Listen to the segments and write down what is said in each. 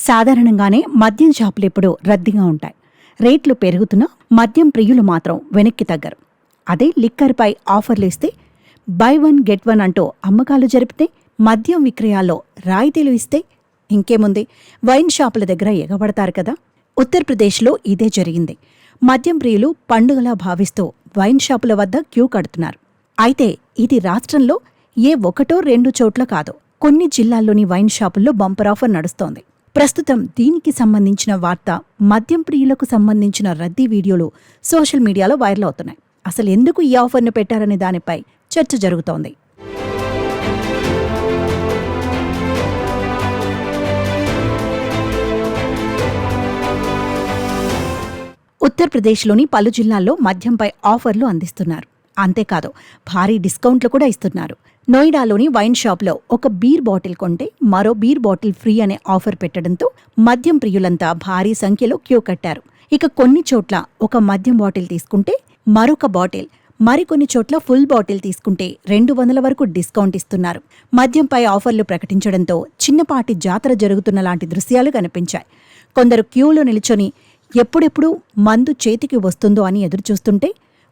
సాధారణంగానే మద్యం షాపులు ఎప్పుడూ రద్దీగా ఉంటాయి. రేట్లు పెరుగుతున్నా మద్యం ప్రియులు మాత్రం వెనక్కి తగ్గరు. అదే లిక్కర్పై ఆఫర్లు ఇస్తే బై వన్ గెట్ వన్ అంటూ అమ్మకాలు జరిపితే, మద్యం విక్రయాల్లో రాయితీలు ఇస్తే ఇంకేముంది, వైన్ షాపుల దగ్గర ఎగబడతారు కదా. ఉత్తరప్రదేశ్లో ఇదే జరిగింది. మద్యం ప్రియులు పండుగలా భావిస్తూ వైన్ షాపుల వద్ద క్యూ కడుతున్నారు. అయితే ఇది రాష్ట్రంలో ఏ ఒకటో రెండు చోట్ల కాదు, కొన్ని జిల్లాల్లోని వైన్ షాపుల్లో బంపర్ ఆఫర్ నడుస్తోంది. ప్రస్తుతం దీనికి సంబంధించిన వార్త, మద్యం ప్రియులకు సంబంధించిన రద్దీ వీడియోలు సోషల్ మీడియాలో వైరల్ అవుతున్నాయి. అసలు ఎందుకు ఈ ఆఫర్ను పెట్టారనే దానిపై చర్చ జరుగుతోంది. ఉత్తరప్రదేశ్లోని పలు జిల్లాల్లో మద్యంపై ఆఫర్లు అందిస్తున్నారు. అంతేకాదు, భారీ డిస్కౌంట్లు కూడా ఇస్తున్నారు. నోయిడాలోని వైన్ షాప్లో ఒక బీర్ బాటిల్ కొంటే మరో బీర్ బాటిల్ ఫ్రీ అనే ఆఫర్ పెట్టడంతో మద్యం ప్రియులంతా భారీ సంఖ్యలో క్యూ కట్టారు. ఇక కొన్ని చోట్ల ఒక మద్యం బాటిల్ తీసుకుంటే మరొక బాటిల్, మరికొన్ని చోట్ల ఫుల్ బాటిల్ తీసుకుంటే 200 వరకు డిస్కౌంట్ ఇస్తున్నారు. మద్యంపై ఆఫర్లు ప్రకటించడంతో చిన్నపాటి జాతర జరుగుతున్న లాంటి దృశ్యాలు కనిపించాయి. కొందరు క్యూలో నిల్చొని ఎప్పుడెప్పుడు మందు చేతికి వస్తుందో అని ఎదురుచూస్తుంటే,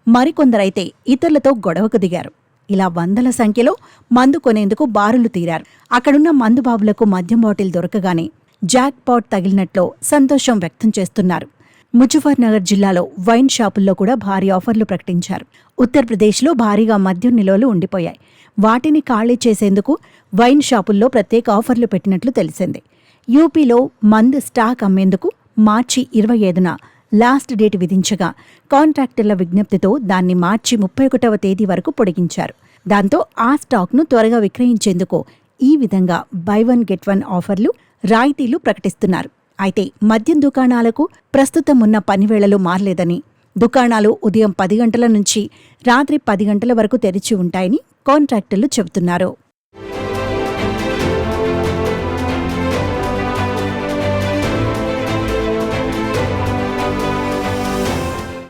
మరికొందరైతే ఇతరులతో గొడవకు దిగారు. ఇలా వందల సంఖ్యలో మందు కొనేందుకు బారులు తీరారు. అక్కడున్న మందుబాబులకు మద్యం బాటిల్ దొరకగానే జాక్ పాట్ తగిలినట్లు సంతోషం వ్యక్తం చేస్తున్నారు. ముజఫర్నగర్ జిల్లాలో వైన్ షాపుల్లో కూడా భారీ ఆఫర్లు ప్రకటించారు. ఉత్తరప్రదేశ్లో భారీగా మద్యం నిల్వలు ఉండిపోయాయి. వాటిని ఖాళీ చేసేందుకు వైన్ షాపుల్లో ప్రత్యేక ఆఫర్లు పెట్టినట్లు తెలిసింది. యూపీలో మందు స్టాక్ అమ్మేందుకు మార్చి 25న లాస్ట్ డేట్ విధించగా, కాంట్రాక్టర్ల విజ్ఞప్తితో దాన్ని మార్చి 31వ తేదీ వరకు పొడిగించారు. దాంతో ఆ స్టాక్ను త్వరగా విక్రయించేందుకు ఈ విధంగా బై వన్ గెట్ వన్ ఆఫర్లు, రాయితీలు ప్రకటిస్తున్నారు. అయితే మద్యం దుకాణాలకు ప్రస్తుతం ఉన్న పనివేళలు మారలేదని, దుకాణాలు ఉదయం 10 గంటల నుంచి రాత్రి 10 గంటల వరకు తెరిచి ఉంటాయని కాంట్రాక్టర్లు చెబుతున్నారు.